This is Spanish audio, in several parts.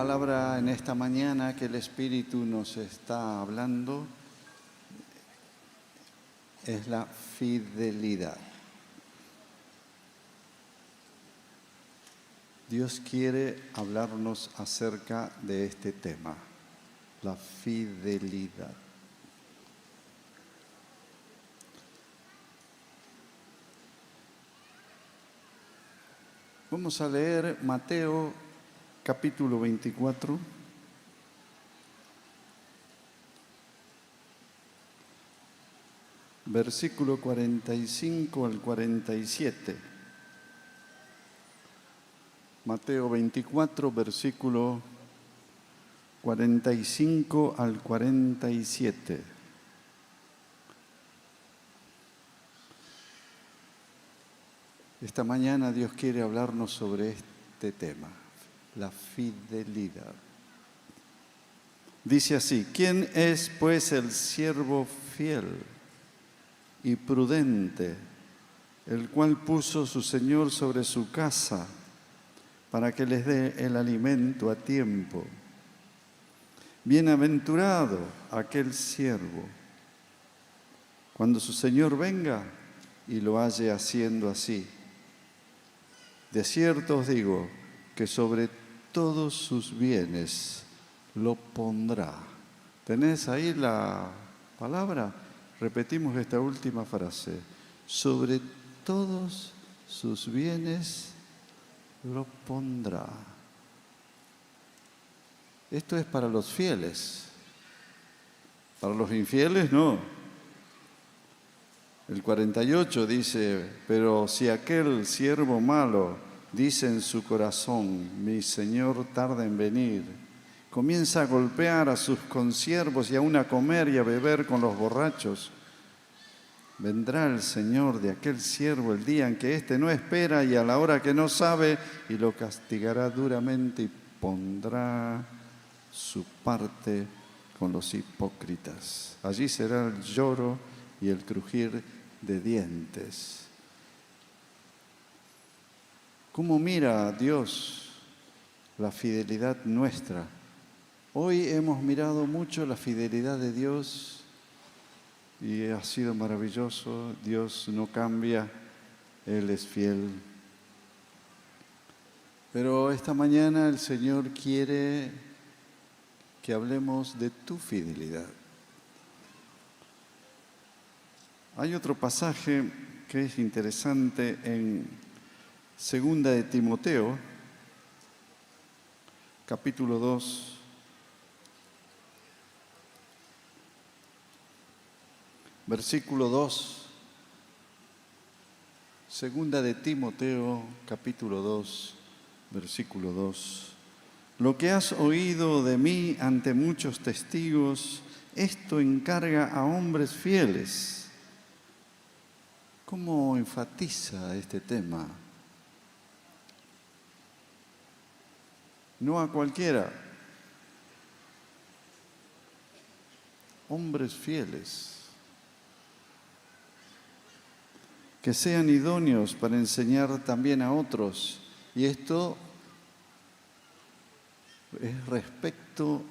palabra en esta mañana que el Espíritu nos está hablando es la fidelidad. Dios quiere hablarnos acerca de este tema, la fidelidad. Vamos a leer Mateo capítulo 24. Versículo 45 al 47. Mateo 24, versículo 45 al 47. Esta mañana Dios quiere hablarnos sobre este tema, la fidelidad. Dice así: ¿quién es pues el siervo fiel y prudente, el cual puso su Señor sobre su casa para que les dé el alimento a tiempo? Bienaventurado aquel siervo, cuando su Señor venga y lo halle haciendo así. De cierto os digo que sobre todos sus bienes lo pondrá. ¿Tenés ahí la palabra? Repetimos esta última frase. Sobre todos sus bienes lo pondrá. Esto es para los fieles. Para los infieles no. El 48 dice: pero si aquel siervo malo dice en su corazón, mi Señor tarda en venir, comienza a golpear a sus consiervos y aún a comer y a beber con los borrachos, vendrá el Señor de aquel siervo el día en que éste no espera y a la hora que no sabe, y lo castigará duramente y pondrá su parte con los hipócritas. Allí será el lloro y el crujir de dientes. ¿Cómo mira Dios la fidelidad nuestra? Hoy hemos mirado mucho la fidelidad de Dios y ha sido maravilloso. Dios no cambia, Él es fiel. Pero esta mañana el Señor quiere que hablemos de tu fidelidad. Hay otro pasaje que es interesante en 2 de Timoteo, capítulo 2, versículo 2. 2 de Timoteo, capítulo 2, versículo 2. Lo que has oído de mí ante muchos testigos, esto encarga a hombres fieles. ¿Cómo enfatiza este tema? No a cualquiera. Hombres fieles, que sean idóneos para enseñar también a otros. Y esto es respecto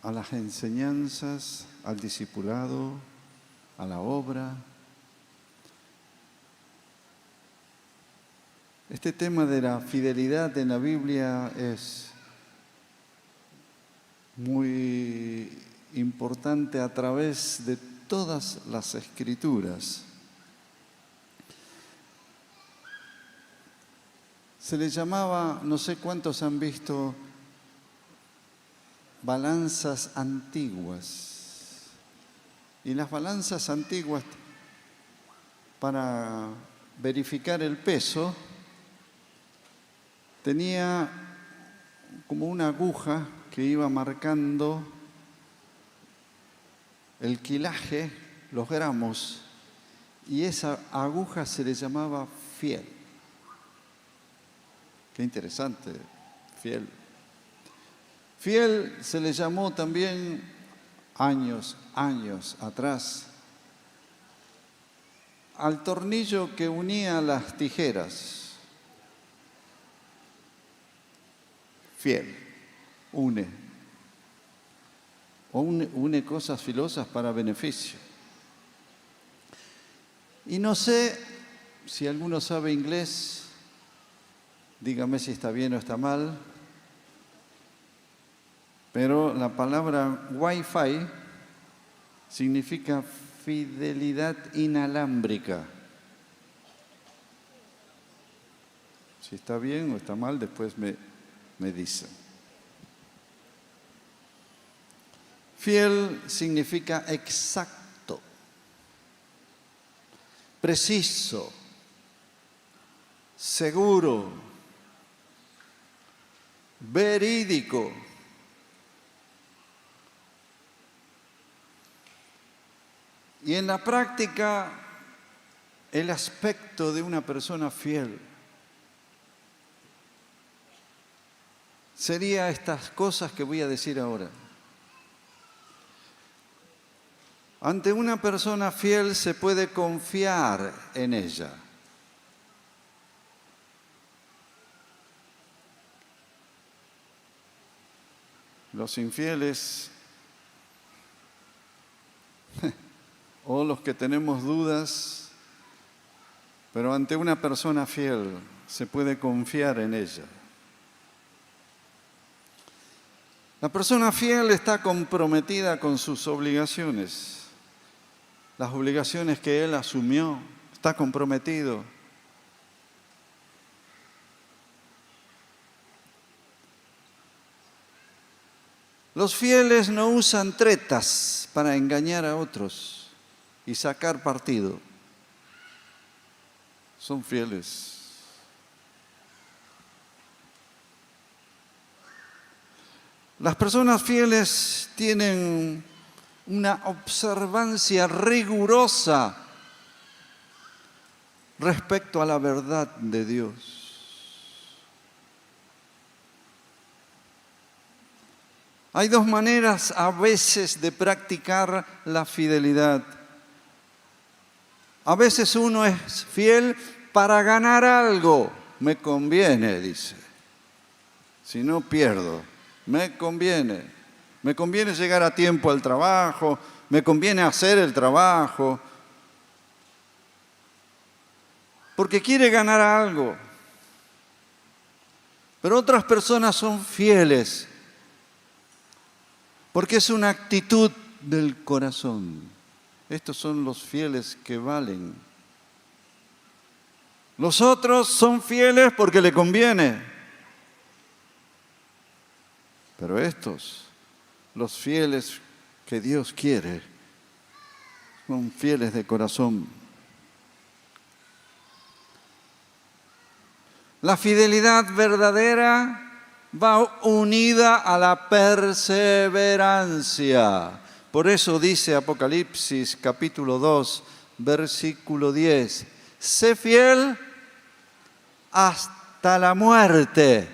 a las enseñanzas, al discipulado, a la obra. Este tema de la fidelidad en la Biblia es muy importante a través de todas las Escrituras. Se le llamaba, no sé cuántos han visto, balanzas antiguas. Y las balanzas antiguas, para verificar el peso, tenía como una aguja que iba marcando el quilaje, los gramos, y esa aguja se le llamaba fiel. Qué interesante, fiel. Fiel se le llamó también años atrás al tornillo que unía las tijeras. fiel, une. O une cosas filosas para beneficio. Y no sé si alguno sabe inglés, dígame si está bien o está mal, pero la palabra Wi-Fi significa fidelidad inalámbrica. Si está bien o está mal, después me dicen. Fiel significa exacto, preciso, seguro, verídico. Y en la práctica, el aspecto de una persona fiel sería estas cosas que voy a decir ahora. Ante una persona fiel se puede confiar en ella. Los infieles o los que tenemos dudas, pero ante una persona fiel se puede confiar en ella. La persona fiel está comprometida con sus obligaciones. Las obligaciones que él asumió, está comprometido. Los fieles no usan tretas para engañar a otros y sacar partido. Son fieles. Las personas fieles tienen una observancia rigurosa respecto a la verdad de Dios. Hay dos maneras a veces de practicar la fidelidad. A veces uno es fiel para ganar algo. Me conviene, dice. Si no pierdo, me conviene. Me conviene llegar a tiempo al trabajo, me conviene hacer el trabajo, porque quiere ganar algo. Pero otras personas son fieles, porque es una actitud del corazón. Estos son los fieles que valen. Los otros son fieles porque le conviene. Pero estos, los fieles que Dios quiere, son fieles de corazón. La fidelidad verdadera va unida a la perseverancia. Por eso dice Apocalipsis capítulo 2, versículo 10, sé fiel hasta la muerte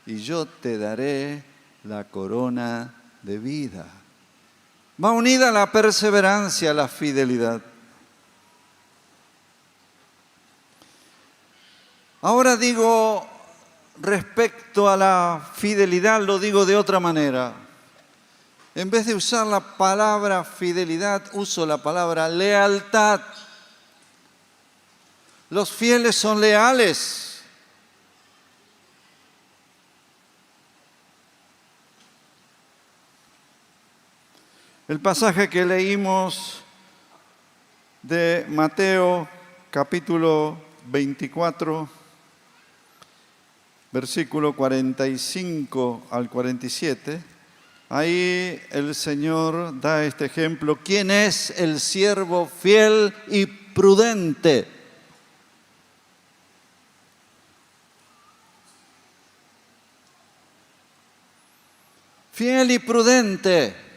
y yo te daré la corona de vida. Va unida a la perseverancia, a la fidelidad. Ahora digo, respecto a la fidelidad, lo digo de otra manera. En vez de usar la palabra fidelidad, uso la palabra lealtad. Los fieles son leales. El pasaje que leímos de Mateo capítulo 24, versículo 45 al 47, ahí el Señor da este ejemplo. ¿Quién es el siervo fiel y prudente? Fiel y prudente.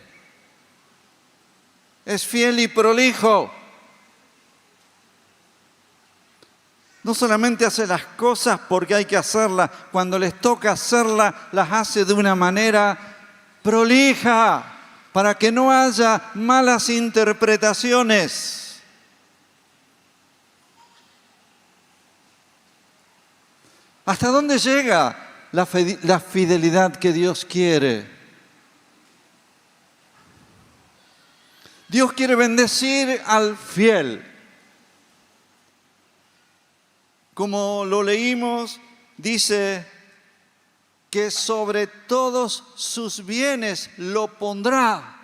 Es fiel y prolijo. No solamente hace las cosas porque hay que hacerlas, cuando les toca hacerlas, las hace de una manera prolija, para que no haya malas interpretaciones. ¿Hasta dónde llega la fidelidad que Dios quiere. Dios quiere bendecir al fiel. Como lo leímos, dice que sobre todos sus bienes lo pondrá.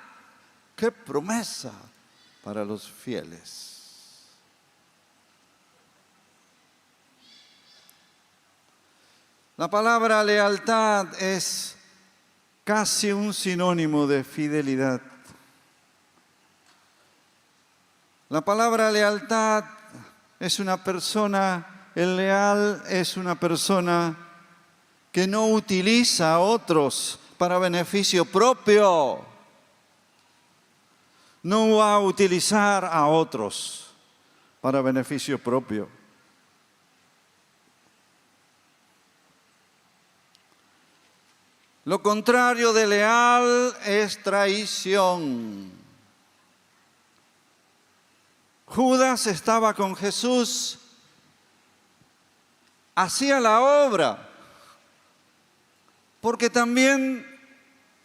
¡Qué promesa para los fieles! La palabra lealtad es casi un sinónimo de fidelidad. La palabra lealtad es una persona, el leal es una persona que no utiliza a otros para beneficio propio. No va a utilizar a otros para beneficio propio. Lo contrario de leal es traición. Judas estaba con Jesús, hacía la obra, porque también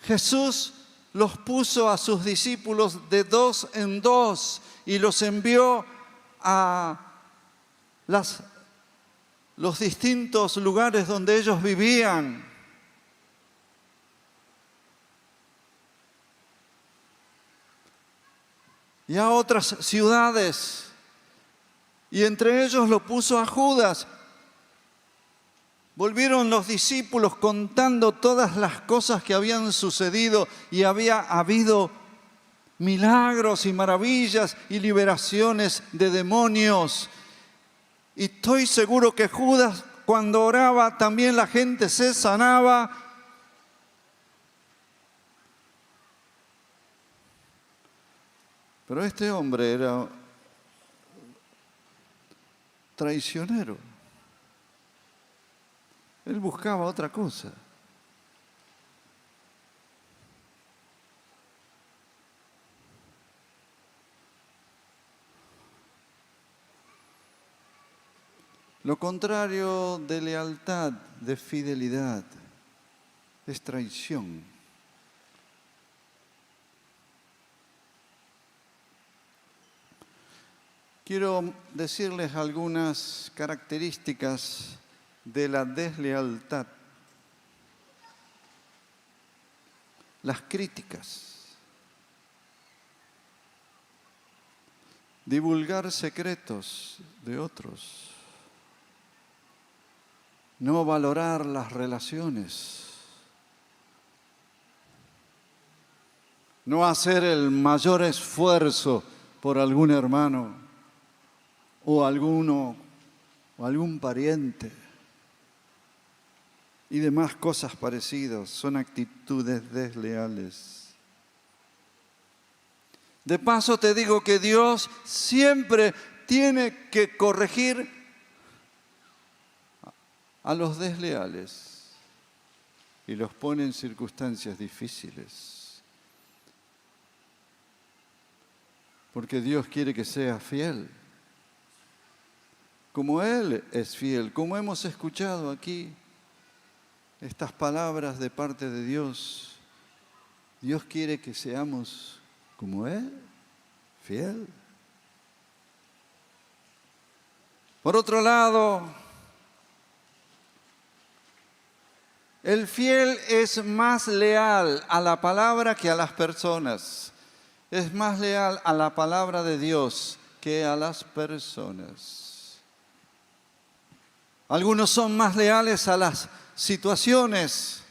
Jesús los puso a sus discípulos de 2 en 2 y los envió a los distintos lugares donde ellos vivían. Y a otras ciudades, y entre ellos lo puso a Judas. Volvieron los discípulos contando todas las cosas que habían sucedido y había habido milagros y maravillas y liberaciones de demonios. Y estoy seguro que Judas, cuando oraba, también la gente se sanaba. Pero este hombre era traicionero. Él buscaba otra cosa. Lo contrario de lealtad, de fidelidad, es traición. Quiero decirles algunas características de la deslealtad. Las críticas. Divulgar secretos de otros. No valorar las relaciones. No hacer el mayor esfuerzo por algún hermano o algún pariente y demás cosas parecidas. Son actitudes desleales. De paso te digo que Dios siempre tiene que corregir a los desleales y los pone en circunstancias difíciles. Porque Dios quiere que sea fiel. Como Él es fiel, como hemos escuchado aquí estas palabras de parte de Dios, Dios quiere que seamos como Él, fiel. Por otro lado, el fiel es más leal a la palabra que a las personas. Es más leal a la palabra de Dios que a las personas. Algunos son más leales a las situaciones.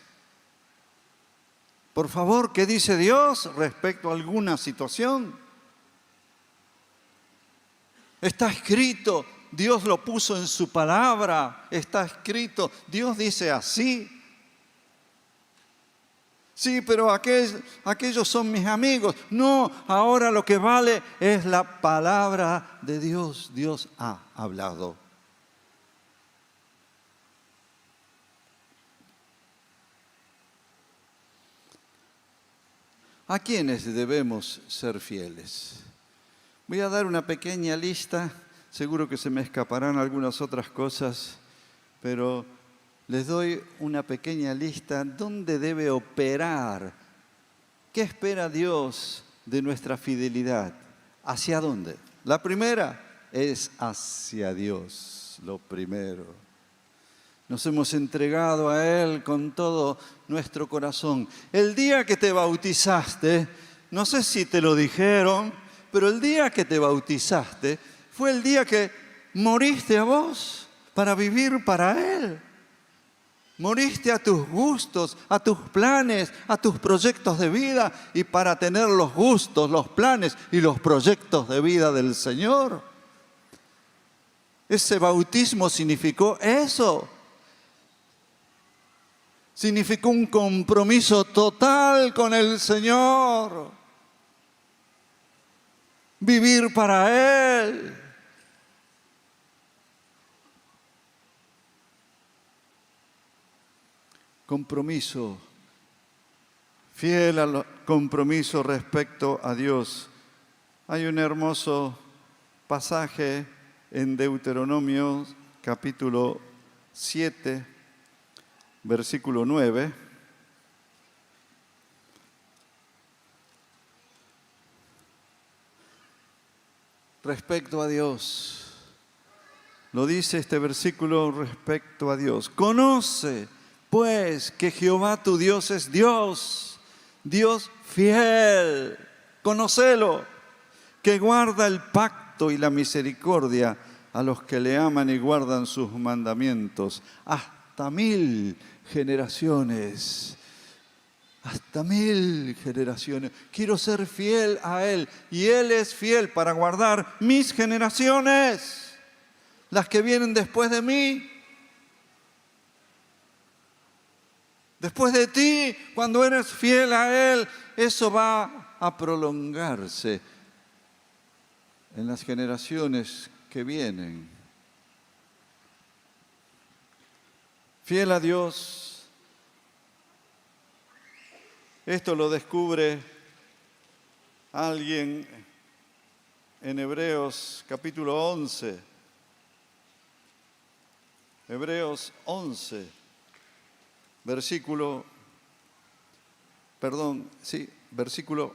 Por favor, ¿qué dice Dios respecto a alguna situación? Está escrito, Dios lo puso en su palabra, está escrito, Dios dice así. Sí, pero aquellos son mis amigos. No, ahora lo que vale es la palabra de Dios. Dios ha hablado. ¿A quiénes debemos ser fieles? Voy a dar una pequeña lista, seguro que se me escaparán algunas otras cosas, pero les doy una pequeña lista dónde debe operar. ¿Qué espera Dios de nuestra fidelidad? ¿Hacia dónde? La primera es hacia Dios, lo primero. Nos hemos entregado a Él con todo nuestro corazón. El día que te bautizaste, no sé si te lo dijeron, pero el día que te bautizaste fue el día que moriste a vos para vivir para Él. Moriste a tus gustos, a tus planes, a tus proyectos de vida y para tener los gustos, los planes y los proyectos de vida del Señor. Ese bautismo significó eso. Significó un compromiso total con el Señor. Vivir para Él. Compromiso, fiel al compromiso respecto a Dios. Hay un hermoso pasaje en Deuteronomio capítulo 7, versículo 9. Respecto a Dios, lo dice este versículo respecto a Dios. Conoce pues que Jehová tu Dios es Dios, Dios fiel, conócelo, que guarda el pacto y la misericordia a los que le aman y guardan sus mandamientos, hasta 1000 generaciones. Hasta 1000 generaciones. Quiero ser fiel a Él y Él es fiel para guardar mis generaciones, las que vienen después de mí. Después de ti, cuando eres fiel a Él, eso va a prolongarse en las generaciones que vienen. Fiel a Dios. Esto lo descubre alguien en Hebreos capítulo 11. Hebreos 11. Versículo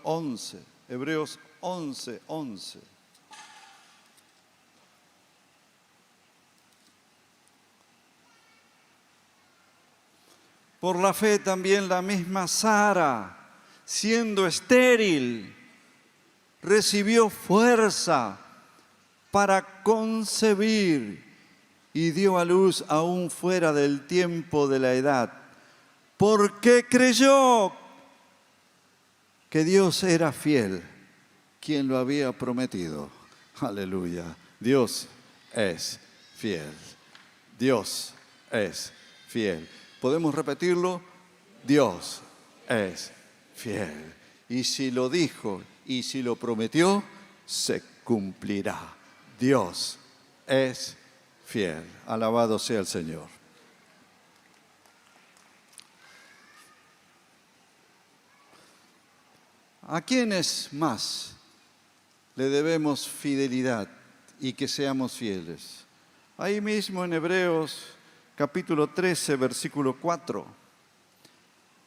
11, Hebreos 11, 11. Por la fe también la misma Sara, siendo estéril, recibió fuerza para concebir y dio a luz aún fuera del tiempo de la edad. Porque creyó que Dios era fiel, quien lo había prometido. Aleluya. Dios es fiel. Dios es fiel. ¿Podemos repetirlo? Dios es fiel. Y si lo dijo y si lo prometió, se cumplirá. Dios es fiel. Alabado sea el Señor. ¿A quiénes más le debemos fidelidad y que seamos fieles? Ahí mismo en Hebreos capítulo 13, versículo 4.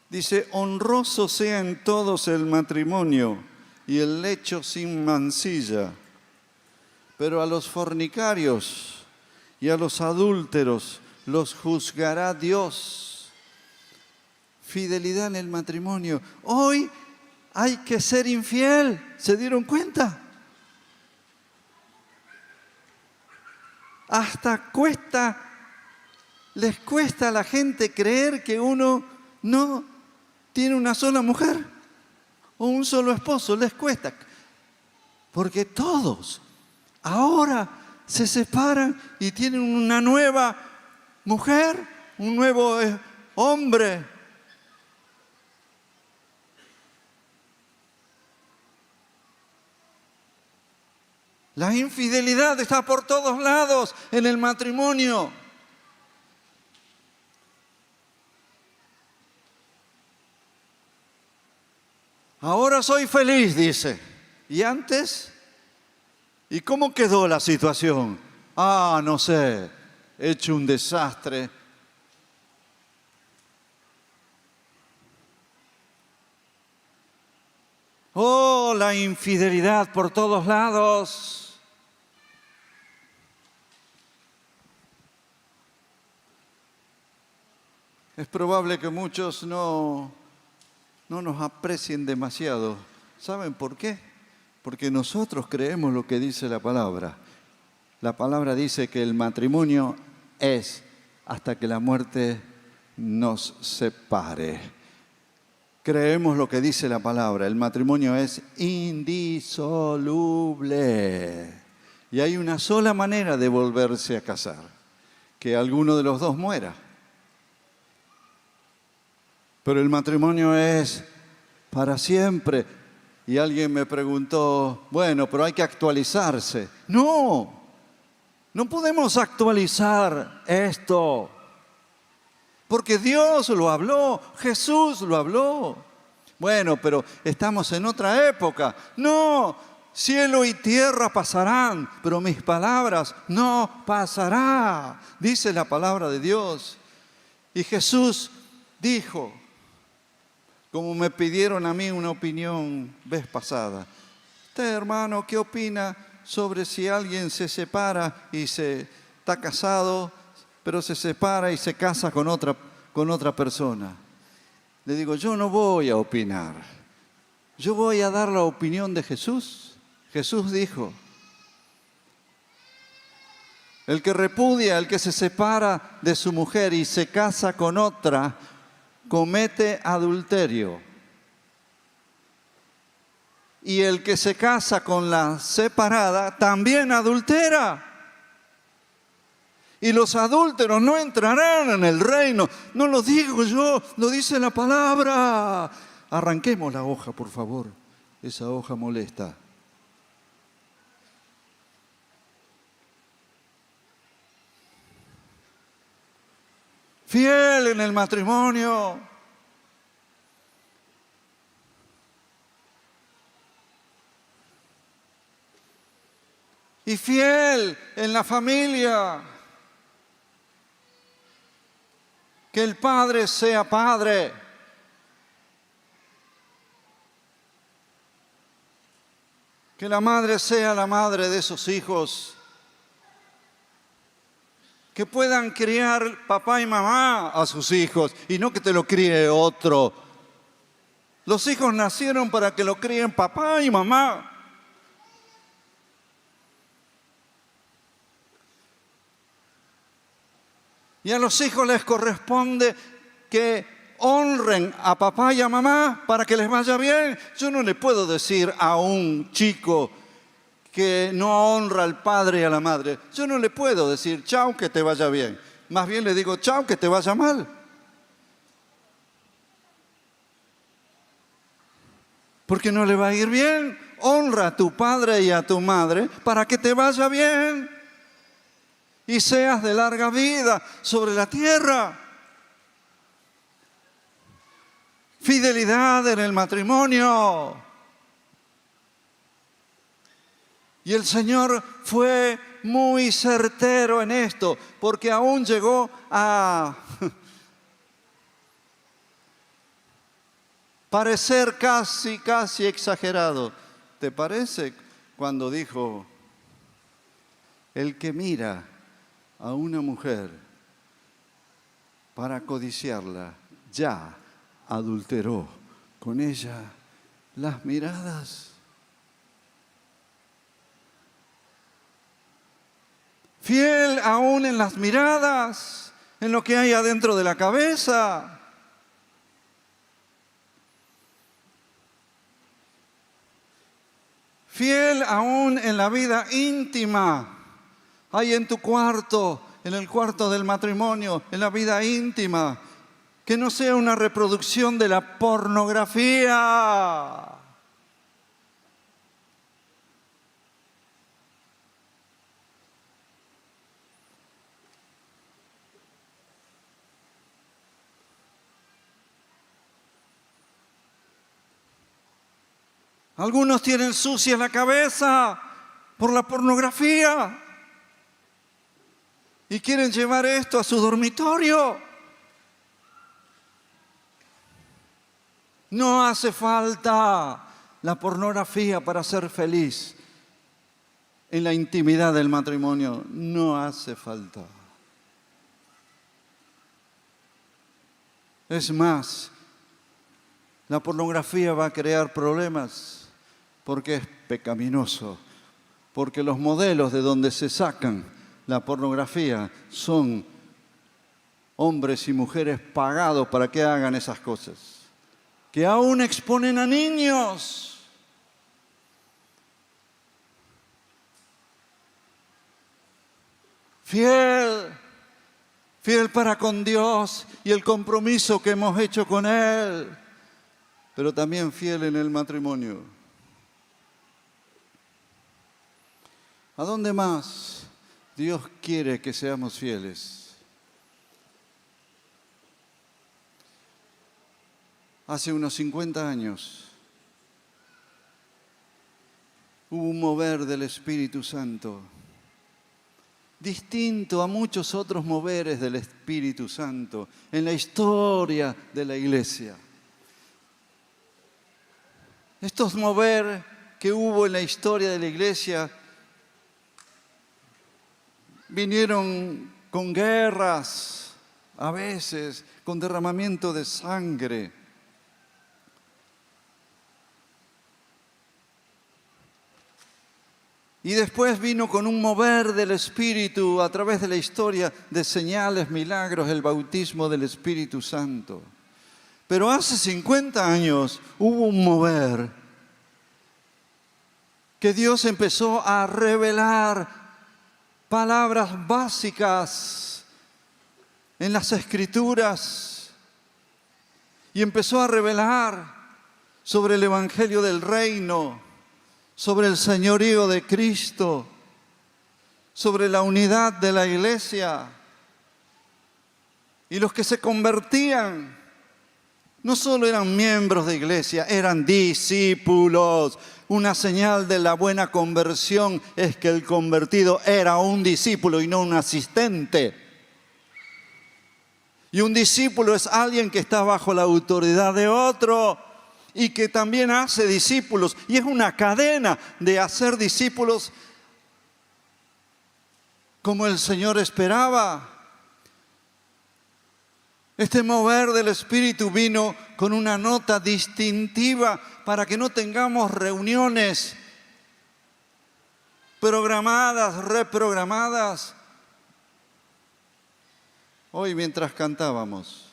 Dice, honroso sea en todos el matrimonio y el lecho sin mancilla, pero a los fornicarios y a los adúlteros los juzgará Dios. Fidelidad en el matrimonio. Hoy hay que ser infiel. ¿Se dieron cuenta? Hasta les cuesta a la gente creer que uno no tiene una sola mujer o un solo esposo. Les cuesta. Porque todos ahora se separan y tienen una nueva mujer, un nuevo hombre. La infidelidad está por todos lados en el matrimonio. Ahora soy feliz, dice. ¿Y antes? ¿Y cómo quedó la situación? No sé, he hecho un desastre. Oh, la infidelidad por todos lados. Es probable que muchos no nos aprecien demasiado. ¿Saben por qué? Porque nosotros creemos lo que dice la palabra. La palabra dice que el matrimonio es hasta que la muerte nos separe. Creemos lo que dice la palabra. El matrimonio es indisoluble. Y hay una sola manera de volverse a casar: que alguno de los dos muera. Pero el matrimonio es para siempre. Y alguien me preguntó, bueno, pero hay que actualizarse. No podemos actualizar esto. Porque Dios lo habló, Jesús lo habló. Bueno, pero estamos en otra época. No, cielo y tierra pasarán, pero mis palabras no pasarán, dice la palabra de Dios. Y Jesús dijo, como me pidieron a mí una opinión vez pasada: usted, hermano, ¿qué opina sobre si alguien se separa y está casado, pero se separa y se casa con otra persona? Le digo, yo no voy a opinar. Yo voy a dar la opinión de Jesús. Jesús dijo, el que repudia, el que se separa de su mujer y se casa con otra, comete adulterio. Y el que se casa con la separada también adultera. Y los adúlteros no entrarán en el reino. No lo digo yo, lo dice la palabra. Arranquemos la hoja, por favor. Esa hoja molesta. Fiel en el matrimonio. Y fiel en la familia. Que el padre sea padre. Que la madre sea la madre de esos hijos. Que puedan criar papá y mamá a sus hijos y no que te lo críe otro. Los hijos nacieron para que lo críen papá y mamá. Y a los hijos les corresponde que honren a papá y a mamá para que les vaya bien. Yo no le puedo decir a un chico que no honra al padre y a la madre, yo no le puedo decir, chao, que te vaya bien. Más bien le digo, chao, que te vaya mal. Porque no le va a ir bien. Honra a tu padre y a tu madre para que te vaya bien y seas de larga vida sobre la tierra. Fidelidad en el matrimonio. Y el Señor fue muy certero en esto, porque aún llegó a parecer casi exagerado. ¿Te parece cuando dijo, el que mira a una mujer para codiciarla, ya adulteró con ella las miradas? Fiel aún en las miradas, en lo que hay adentro de la cabeza. Fiel aún en la vida íntima. Hay en tu cuarto, en el cuarto del matrimonio, en la vida íntima. Que no sea una reproducción de la pornografía. Algunos tienen sucia la cabeza por la pornografía y quieren llevar esto a su dormitorio. No hace falta. la pornografía para ser feliz en la intimidad del matrimonio. No hace falta. Es más, la pornografía va a crear problemas porque es pecaminoso, porque los modelos de donde se sacan la pornografía son hombres y mujeres pagados para que hagan esas cosas, que aún exponen a niños. Fiel para con Dios y el compromiso que hemos hecho con Él, pero también fiel en el matrimonio. ¿A dónde más Dios quiere que seamos fieles? Hace unos 50 años hubo un mover del Espíritu Santo, distinto a muchos otros moveres del Espíritu Santo en la historia de la iglesia. Estos mover que hubo en la historia de la iglesia vinieron con guerras, a veces con derramamiento de sangre. Y después vino con un mover del Espíritu a través de la historia de señales, milagros, el bautismo del Espíritu Santo. Pero hace 50 años hubo un mover que Dios empezó a revelar palabras básicas en las Escrituras y empezó a revelar sobre el Evangelio del Reino, sobre el señorío de Cristo, sobre la unidad de la iglesia. Y los que se convertían no solo eran miembros de iglesia, eran discípulos. Una señal de la buena conversión es que el convertido era un discípulo y no un asistente. Y un discípulo es alguien que está bajo la autoridad de otro y que también hace discípulos. Y es una cadena de hacer discípulos como el Señor esperaba. Este mover del Espíritu vino con una nota distintiva para que no tengamos reuniones programadas, reprogramadas. Hoy mientras cantábamos,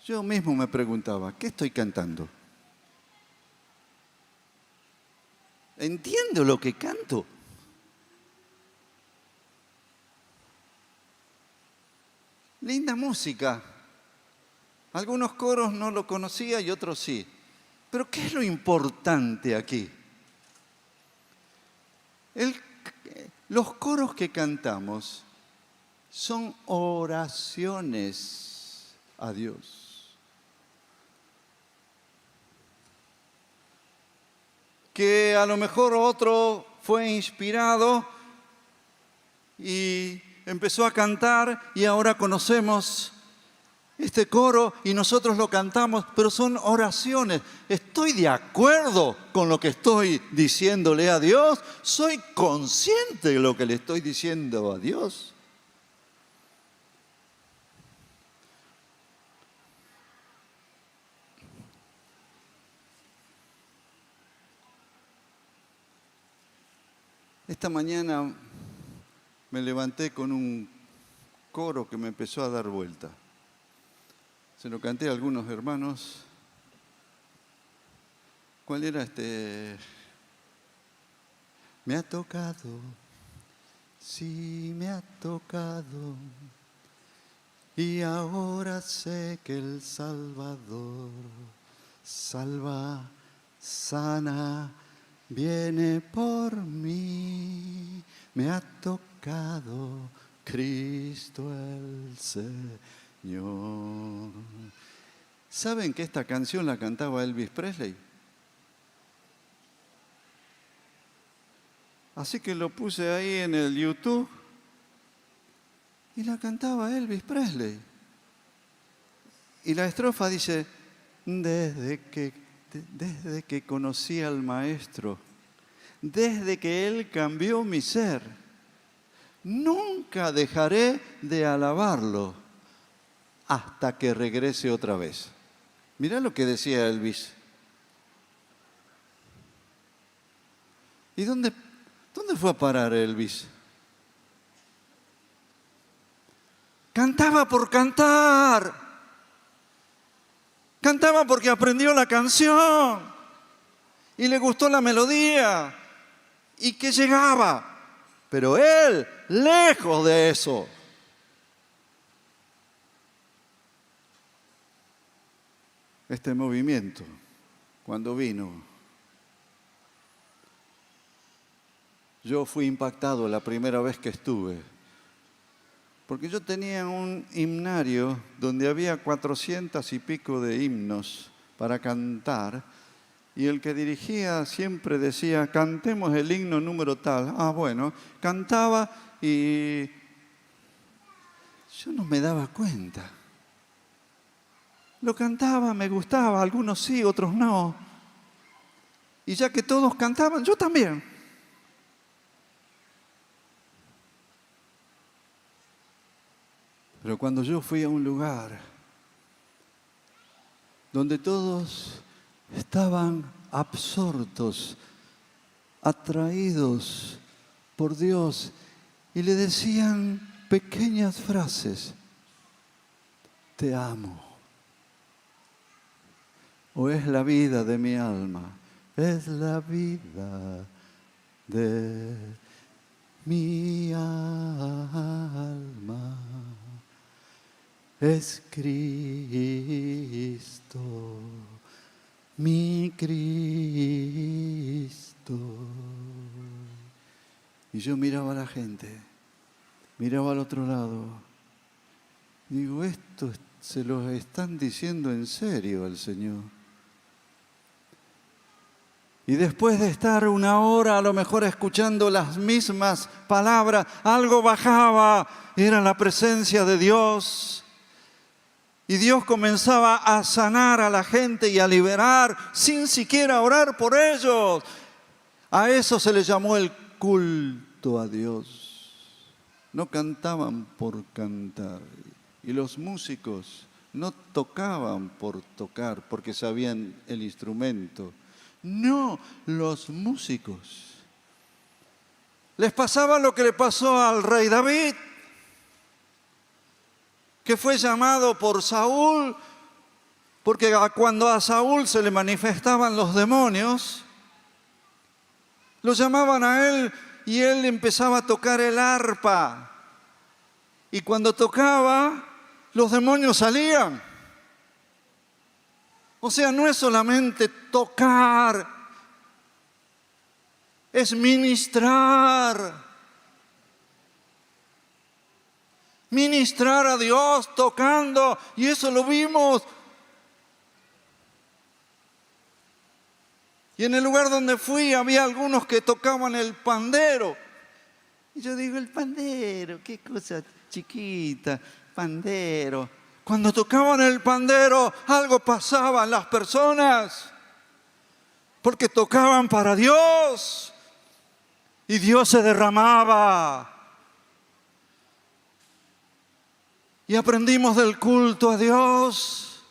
yo mismo me preguntaba, ¿qué estoy cantando? ¿Entiendo lo que canto? Linda música. Algunos coros no lo conocía y otros sí. Pero ¿qué es lo importante aquí? Los coros que cantamos son oraciones a Dios. Que a lo mejor otro fue inspirado y empezó a cantar y ahora conocemos este coro y nosotros lo cantamos, pero son oraciones. ¿Estoy de acuerdo con lo que estoy diciéndole a Dios? ¿Soy consciente de lo que le estoy diciendo a Dios? Esta mañana me levanté con un coro que me empezó a dar vuelta. Se lo canté a algunos hermanos. ¿Cuál era este? Me ha tocado, sí me ha tocado, y ahora sé que el Salvador salva, sana, viene por mí. Me ha tocado Cristo el Señor. ¿Saben que esta canción la cantaba Elvis Presley? Así que lo puse ahí en el YouTube y la cantaba Elvis Presley. Y la estrofa dice, desde que conocí al Maestro, desde que Él cambió mi ser, nunca dejaré de alabarlo hasta que regrese otra vez. Mirá lo que decía Elvis. ¿Y dónde fue a parar Elvis? Cantaba por cantar. Cantaba porque aprendió la canción y le gustó la melodía y que llegaba. Pero él, lejos de eso. Este movimiento, cuando vino, yo fui impactado la primera vez que estuve, porque yo tenía un himnario donde había 400 y pico de himnos para cantar, y el que dirigía siempre decía, cantemos el himno número tal. Ah, bueno, cantaba y yo no me daba cuenta. Lo cantaba, me gustaba, algunos sí, otros no. Y ya que todos cantaban, yo también. Pero cuando yo fui a un lugar donde todos estaban absortos, atraídos por Dios, y le decían pequeñas frases, te amo. O es la vida de mi alma, es la vida de mi alma, es Cristo, mi Cristo. Y yo miraba a la gente, miraba al otro lado, digo, esto se lo están diciendo en serio al Señor. Y después de estar una hora a lo mejor escuchando las mismas palabras, algo bajaba, era la presencia de Dios. Y Dios comenzaba a sanar a la gente y a liberar sin siquiera orar por ellos. A eso se le llamó el culto a Dios. No cantaban por cantar. Y los músicos no tocaban por tocar porque sabían el instrumento. No, los músicos. Les pasaba lo que le pasó al rey David, que fue llamado por Saúl, porque cuando a Saúl se le manifestaban los demonios, lo llamaban a él y él empezaba a tocar el arpa. Y cuando tocaba, los demonios salían. O sea, no es solamente tocar, es ministrar. Ministrar a Dios tocando, y eso lo vimos. Y en el lugar donde fui había algunos que tocaban el pandero. Y yo digo, el pandero, qué cosa chiquita, pandero. Cuando tocaban el pandero, algo pasaba en las personas, porque tocaban para Dios, y Dios se derramaba. Y aprendimos del culto a Dios.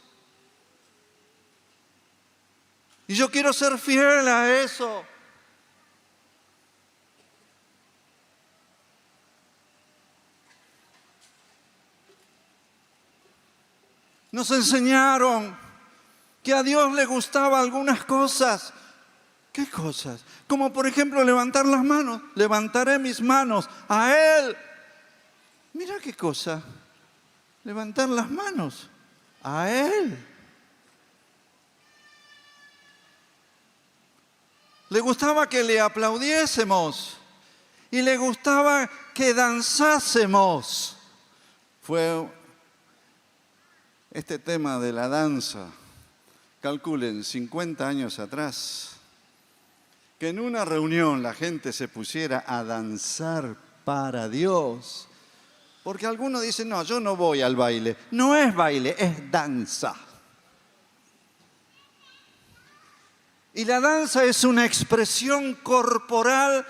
Y yo quiero ser fiel a eso. Nos enseñaron que a Dios le gustaban algunas cosas. ¿Qué cosas? Como por ejemplo levantar las manos. Levantaré mis manos a Él. Mira qué cosa. Levantar las manos a Él. Le gustaba que le aplaudiésemos y le gustaba que danzásemos. Fue este tema de la danza, calculen, 50 años atrás, que en una reunión la gente se pusiera a danzar para Dios. Porque algunos dicen, no, yo no voy al baile. No es baile, es danza. Y la danza es una expresión corporal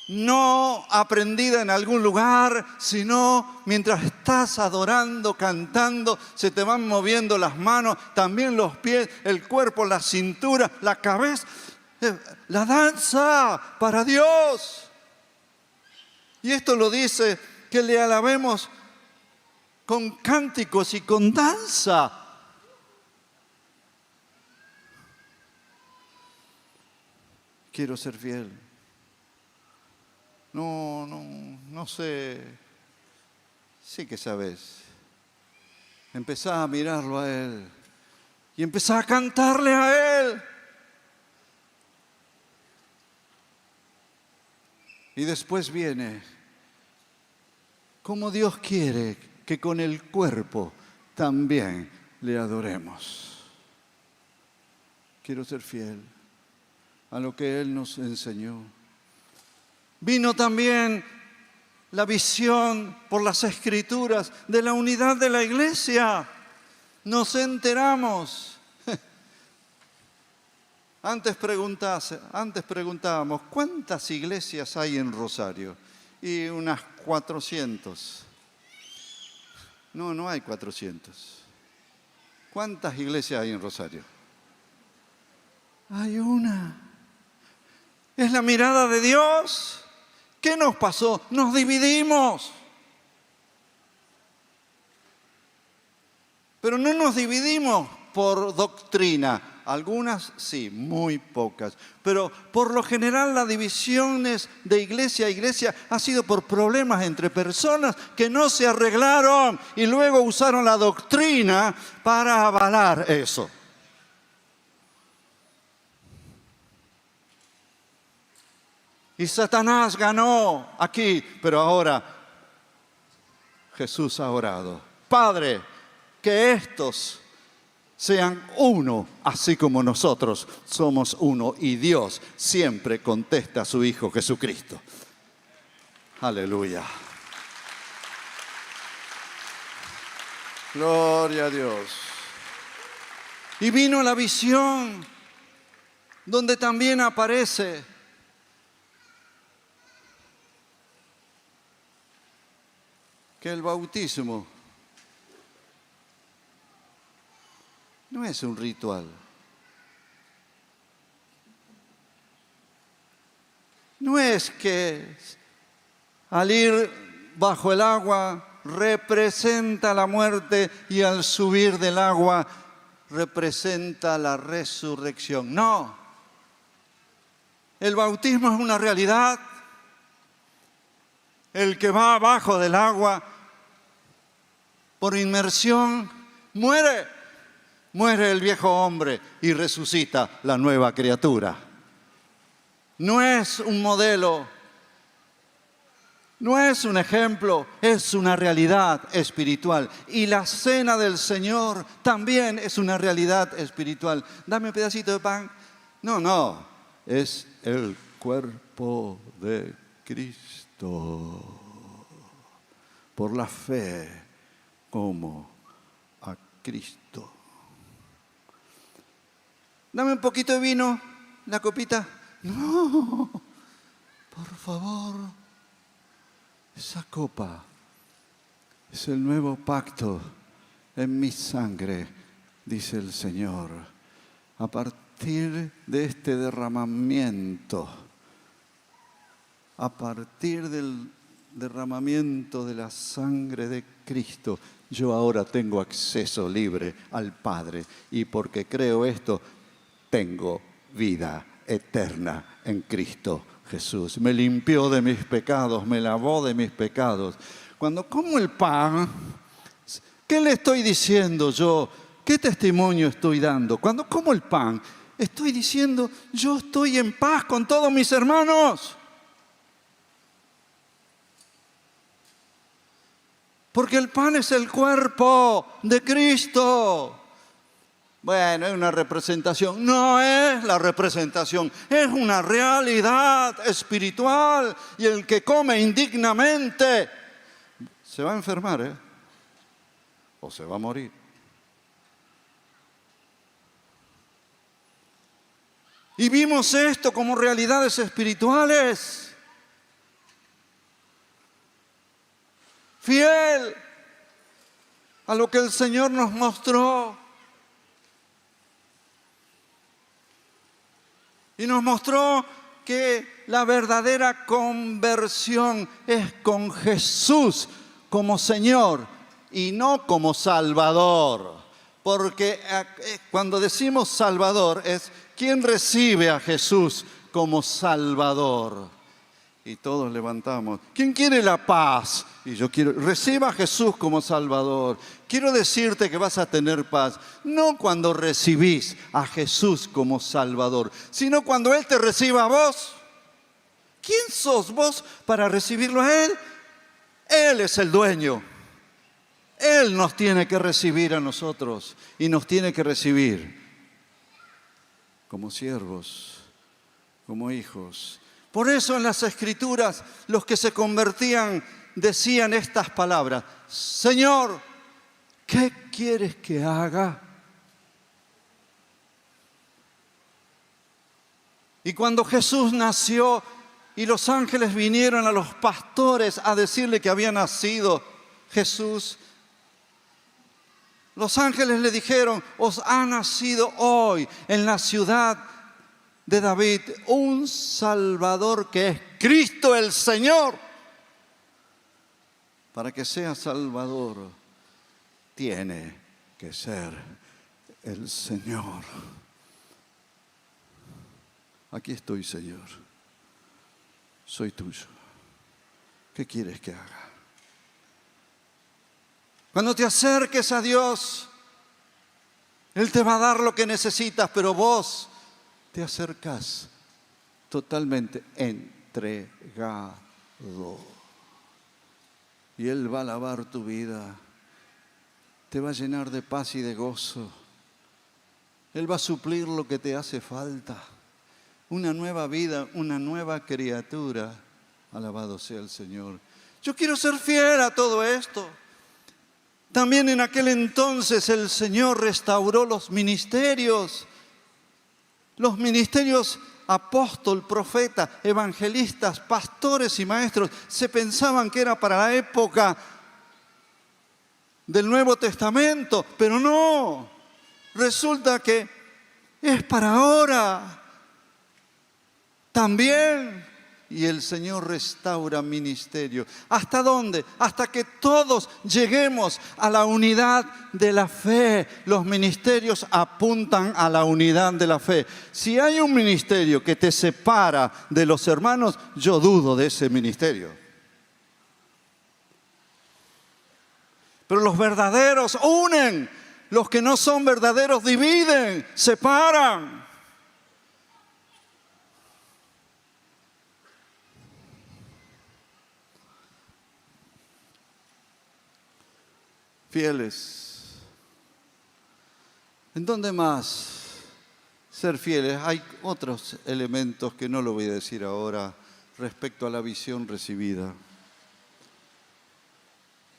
no aprendida en algún lugar, sino mientras estás adorando, cantando, se te van moviendo las manos, también los pies, el cuerpo, la cintura, la cabeza. La danza para Dios. Y esto lo dice, que le alabemos con cánticos y con danza. Quiero ser fiel. No sé. Sí que sabes. Empezá a mirarlo a Él. Y empezá a cantarle a Él. Y después viene cómo Dios quiere que con el cuerpo también le adoremos. Quiero ser fiel a lo que Él nos enseñó. Vino también la visión por las Escrituras de la unidad de la iglesia. Nos enteramos. Antes preguntábamos, ¿cuántas iglesias hay en Rosario? Y unas 400. No hay 400. ¿Cuántas iglesias hay en Rosario? Hay una. Es la mirada de Dios. ¿Qué nos pasó? Nos dividimos. Pero no nos dividimos por doctrina. Algunas sí, muy pocas. Pero por lo general las divisiones de iglesia a iglesia ha sido por problemas entre personas que no se arreglaron y luego usaron la doctrina para avalar eso. Y Satanás ganó aquí, pero ahora Jesús ha orado. Padre, que estos sean uno, así como nosotros somos uno. Y Dios siempre contesta a su Hijo Jesucristo. Aleluya. Gloria a Dios. Y vino la visión, donde también aparece que el bautismo no es un ritual. No es que al ir bajo el agua representa la muerte y al subir del agua representa la resurrección. No. El bautismo es una realidad. El que va abajo del agua por inmersión muere. Muere el viejo hombre y resucita la nueva criatura. No es un modelo, no es un ejemplo, es una realidad espiritual. Y la cena del Señor también es una realidad espiritual. Dame un pedacito de pan. No, es el cuerpo de Cristo. Por la fe como a Cristo. Dame un poquito de vino, la copita. No, por favor. Esa copa es el nuevo pacto en mi sangre, dice el Señor. A partir de este derramamiento, a partir del derramamiento de la sangre de Cristo, yo ahora tengo acceso libre al Padre. Y porque creo esto, tengo vida eterna en Cristo Jesús. Me limpió de mis pecados, me lavó de mis pecados. Cuando como el pan, ¿qué le estoy diciendo yo? ¿Qué testimonio estoy dando? Cuando como el pan, estoy diciendo, yo estoy en paz con todos mis hermanos. Porque el pan es el cuerpo de Cristo. Bueno, es una representación. No es la representación, es una realidad espiritual. Y el que come indignamente se va a enfermar, o se va a morir. Y vimos esto como realidades espirituales. Fiel a lo que el Señor nos mostró. Y nos mostró que la verdadera conversión es con Jesús como Señor y no como Salvador. Porque cuando decimos Salvador es quien recibe a Jesús como Salvador. Y todos levantamos. ¿Quién quiere la paz? Y yo quiero, reciba a Jesús como Salvador. Quiero decirte que vas a tener paz, no cuando recibís a Jesús como Salvador, sino cuando Él te reciba a vos. ¿Quién sos vos para recibirlo a Él? Él es el dueño. Él nos tiene que recibir a nosotros y nos tiene que recibir como siervos, como hijos. Por eso en las Escrituras los que se convertían decían estas palabras: Señor, ¿qué quieres que haga? Y cuando Jesús nació y los ángeles vinieron a los pastores a decirle que había nacido Jesús, los ángeles le dijeron: os ha nacido hoy en la ciudad de David un Salvador que es Cristo el Señor. Para que sea Salvador, tiene que ser el Señor. Aquí estoy, Señor. Soy tuyo. ¿Qué quieres que haga? Cuando te acerques a Dios, Él te va a dar lo que necesitas, pero vos te acercás totalmente entregado. Y Él va a lavar tu vida, te va a llenar de paz y de gozo. Él va a suplir lo que te hace falta. Una nueva vida, una nueva criatura. Alabado sea el Señor. Yo quiero ser fiel a todo esto. También en aquel entonces el Señor restauró los ministerios apóstol, profeta, evangelistas, pastores y maestros. Se pensaban que era para la época del Nuevo Testamento, pero no. Resulta que es para ahora también. Y el Señor restaura ministerio. ¿Hasta dónde? Hasta que todos lleguemos a la unidad de la fe. Los ministerios apuntan a la unidad de la fe. Si hay un ministerio que te separa de los hermanos, yo dudo de ese ministerio. Pero los verdaderos unen. Los que no son verdaderos dividen, separan. Fieles. ¿En dónde más ser fieles? Hay otros elementos que no lo voy a decir ahora respecto a la visión recibida.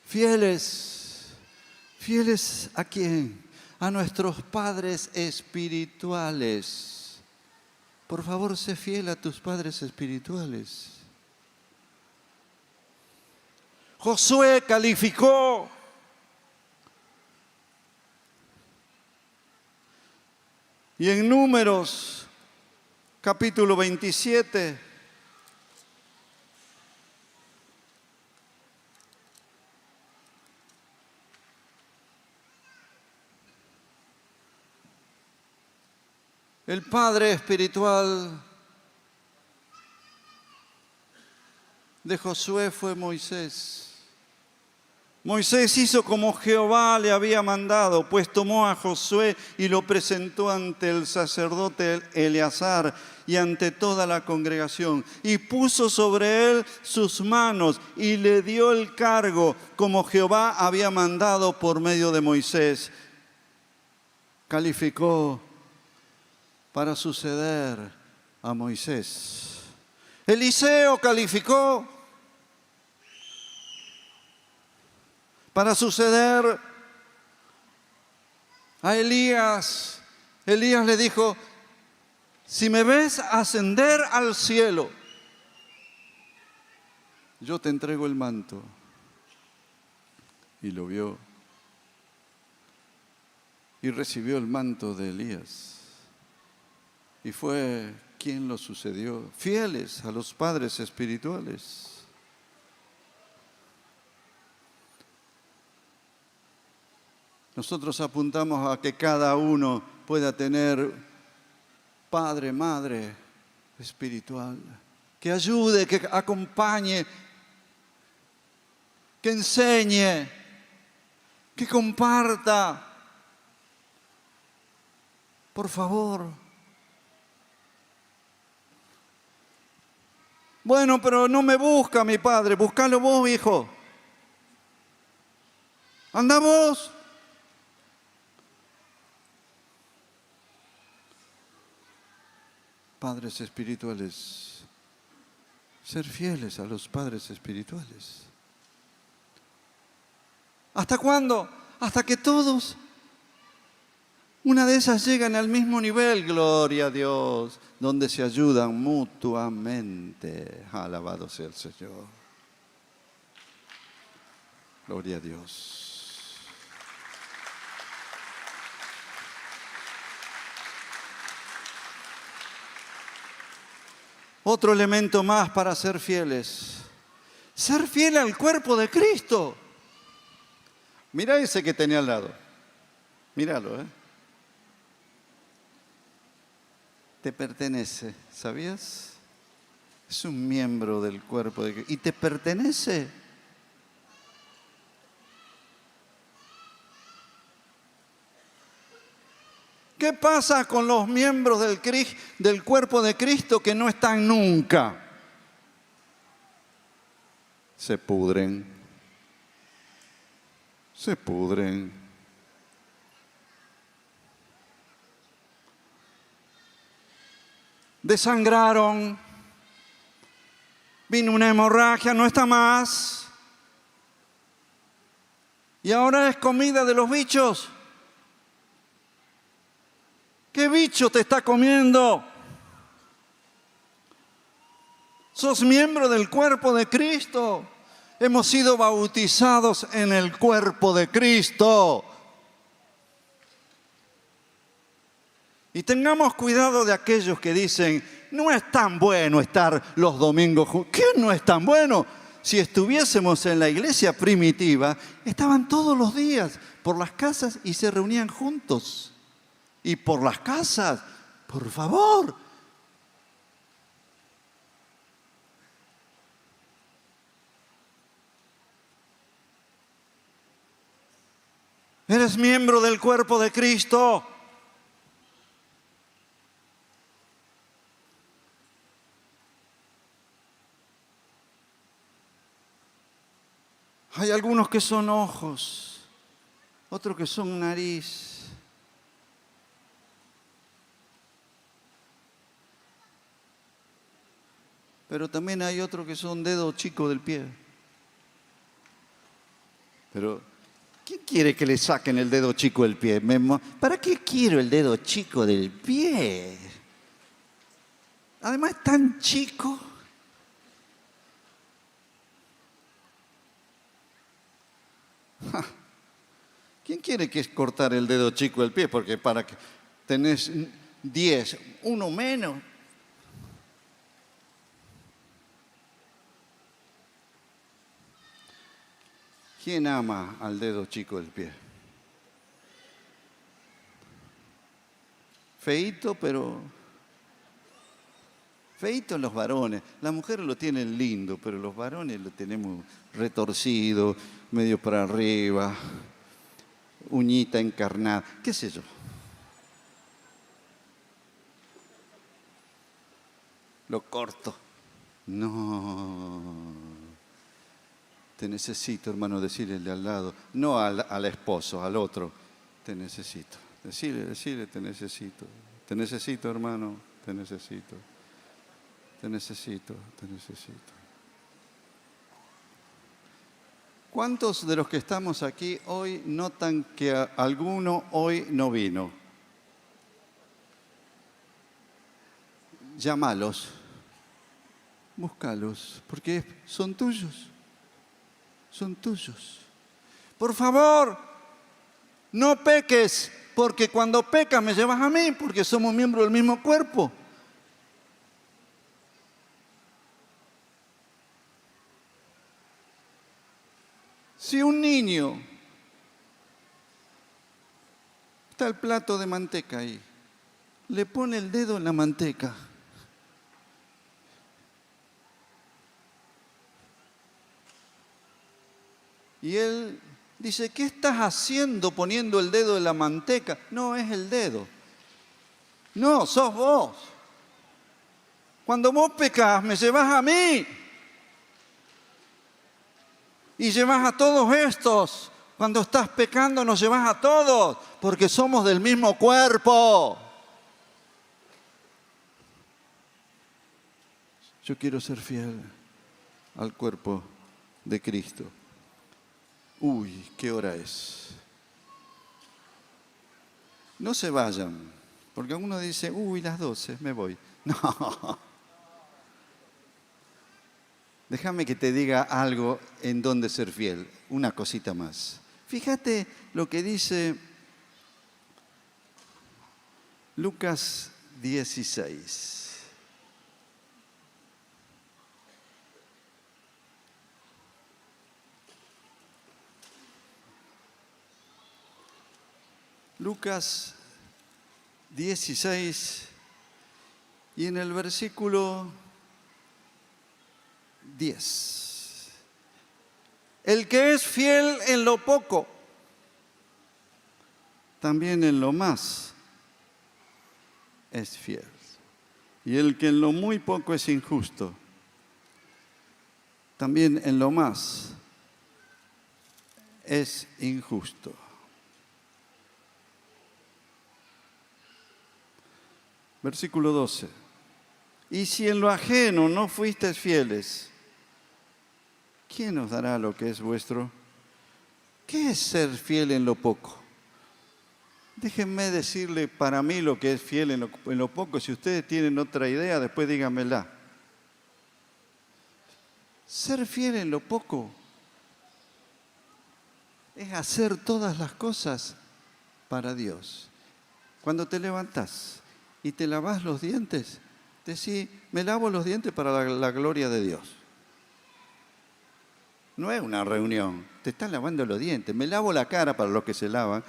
Fieles. ¿Fieles a quién? A nuestros padres espirituales. Por favor, sé fiel a tus padres espirituales. Josué calificó. Y en Números, capítulo 27, el padre espiritual de Josué fue Moisés. Moisés hizo como Jehová le había mandado, pues tomó a Josué y lo presentó ante el sacerdote Eleazar y ante toda la congregación. Y puso sobre él sus manos y le dio el cargo como Jehová había mandado por medio de Moisés. Calificó para suceder a Moisés. Eliseo calificó para suceder a Elías. Elías le dijo: si me ves ascender al cielo, yo te entrego el manto. Y lo vio. Y recibió el manto de Elías. Y fue quien lo sucedió. Fieles a los padres espirituales. Nosotros apuntamos a que cada uno pueda tener padre, madre espiritual, que ayude, que acompañe, que enseñe, que comparta. Por favor. Bueno, pero no me busca mi padre, búscalo vos, hijo. Anda vos. Padres espirituales, ser fieles a los padres espirituales. ¿Hasta cuándo? Hasta que todos, una de esas, llegan al mismo nivel, gloria a Dios, donde se ayudan mutuamente. Alabado sea el Señor. Gloria a Dios. Otro elemento más para ser fieles. Ser fiel al cuerpo de Cristo. Mira ese que tenía al lado. Míralo, ¿eh? Te pertenece, ¿sabías? Es un miembro del cuerpo de Cristo. Y te pertenece. ¿Qué pasa con los miembros del cuerpo de Cristo que no están nunca? Se pudren. Se pudren. Desangraron. Vino una hemorragia, no está más. Y ahora es comida de los bichos. ¿Qué bicho te está comiendo? Sos miembro del cuerpo de Cristo. Hemos sido bautizados en el cuerpo de Cristo. Y tengamos cuidado de aquellos que dicen, no es tan bueno estar los domingos juntos. ¿Qué no es tan bueno? Si estuviésemos en la iglesia primitiva, estaban todos los días por las casas y se reunían juntos. Y por las casas, por favor. Eres miembro del cuerpo de Cristo. Hay algunos que son ojos, otros que son nariz. Pero también hay otros que son dedos chicos del pie. Pero, ¿quién quiere que le saquen el dedo chico del pie? ¿Para qué quiero el dedo chico del pie? Además es tan chico. ¿Quién quiere que es cortar el dedo chico del pie? Porque para que tenés 10, uno menos. ¿Quién ama al dedo chico del pie? Feíto, pero... Feíto los varones. Las mujeres lo tienen lindo, pero los varones lo tenemos retorcido, medio para arriba, uñita encarnada, qué sé yo. Lo corto. No. Te necesito, hermano, decirle al de al lado, no al esposo, al otro, te necesito. Decirle, te necesito. Te necesito, hermano, te necesito. Te necesito, te necesito. ¿Cuántos de los que estamos aquí hoy notan que alguno hoy no vino? llámalos, búscalos, porque son tuyos. Son tuyos. Por favor, no peques, porque cuando pecas me llevas a mí, porque somos miembros del mismo cuerpo. Si un niño, está el plato de manteca ahí, le pone el dedo en la manteca, y él dice, ¿qué estás haciendo poniendo el dedo en la manteca? No, es el dedo. No, sos vos. Cuando vos pecás, me llevas a mí. Y llevas a todos estos. Cuando estás pecando, nos llevas a todos, porque somos del mismo cuerpo. Yo quiero ser fiel al cuerpo de Cristo. Uy, ¿qué hora es? No se vayan, porque uno dice, uy, las 12, me voy. No. Déjame que te diga algo en donde ser fiel, una cosita más. Fíjate lo que dice Lucas 16. Lucas 16 y en el versículo 10. El que es fiel en lo poco, también en lo más es fiel. Y el que en lo muy poco es injusto, también en lo más es injusto. Versículo 12. Y si en lo ajeno no fuisteis fieles, ¿quién os dará lo que es vuestro? ¿Qué es ser fiel en lo poco? Déjenme decirle para mí lo que es fiel en lo poco. Si ustedes tienen otra idea, después díganmela. Ser fiel en lo poco es hacer todas las cosas para Dios. Cuando te levantás y te lavas los dientes, decís, me lavo los dientes para la gloria de Dios. No es una reunión, te estás lavando los dientes. Me lavo la cara para los que se lavan,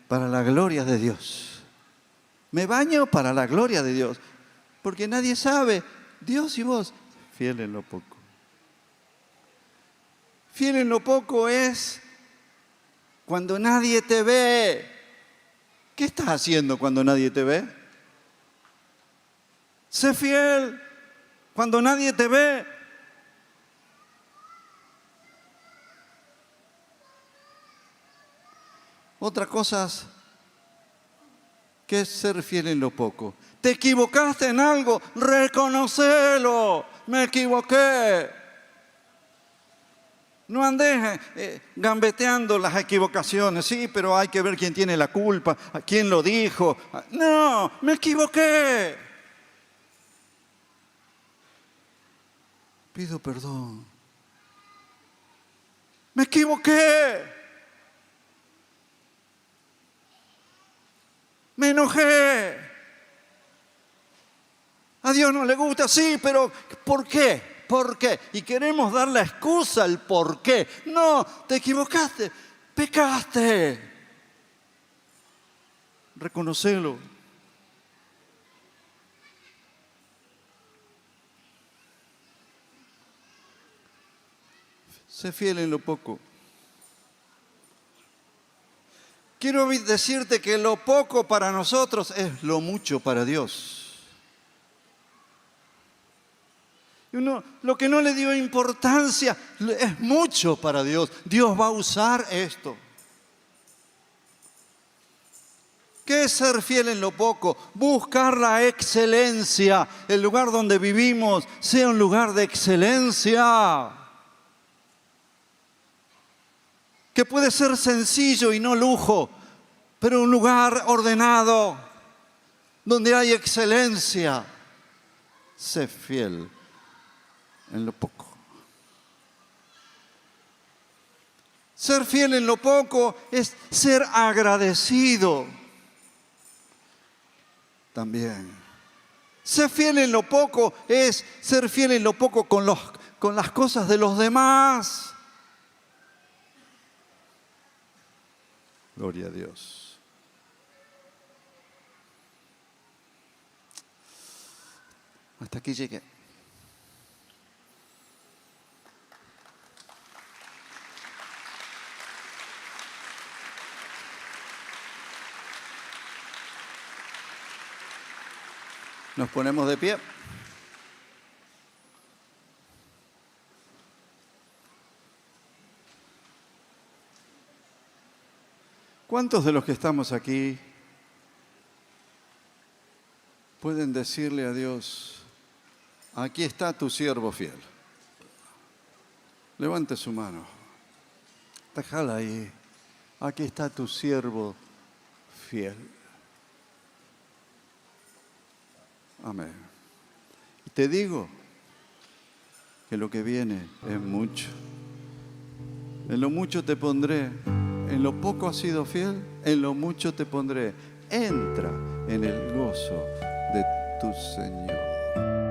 para la gloria de Dios. Me baño para la gloria de Dios, porque nadie sabe, Dios y vos, fiel en lo poco. Fiel en lo poco es cuando nadie te ve. ¿Qué estás haciendo cuando nadie te ve? Sé fiel cuando nadie te ve. Otra cosa que es ser fiel en lo poco. Te equivocaste en algo, reconocelo. Me equivoqué. No andes gambeteando las equivocaciones. Sí, pero hay que ver quién tiene la culpa, quién lo dijo. No, me equivoqué. Pido perdón. Me equivoqué. Me enojé. A Dios no le gusta, sí, pero ¿por qué? ¿Por qué? Y queremos dar la excusa al por qué. No, te equivocaste, pecaste. Reconocelo. Sé fiel en lo poco. Quiero decirte que lo poco para nosotros es lo mucho para Dios. Lo que no le dio importancia es mucho para Dios. Dios va a usar esto. ¿Qué es ser fiel en lo poco? Buscar la excelencia. El lugar donde vivimos sea un lugar de excelencia. Que puede ser sencillo y no lujo, pero un lugar ordenado, donde hay excelencia. sé fiel en lo poco. Ser fiel en lo poco es ser agradecido también. Ser fiel en lo poco es ser fiel en lo poco con las cosas de los demás. Gloria a Dios. Hasta aquí llegué. Nos ponemos de pie. ¿Cuántos de los que estamos aquí pueden decirle a Dios, aquí está tu siervo fiel? Levante su mano. Déjala ahí. Aquí está tu siervo fiel. Amén. Y te digo que lo que viene es mucho. En lo mucho te pondré. En lo poco has sido fiel, en lo mucho te pondré. Entra en el gozo de tu Señor.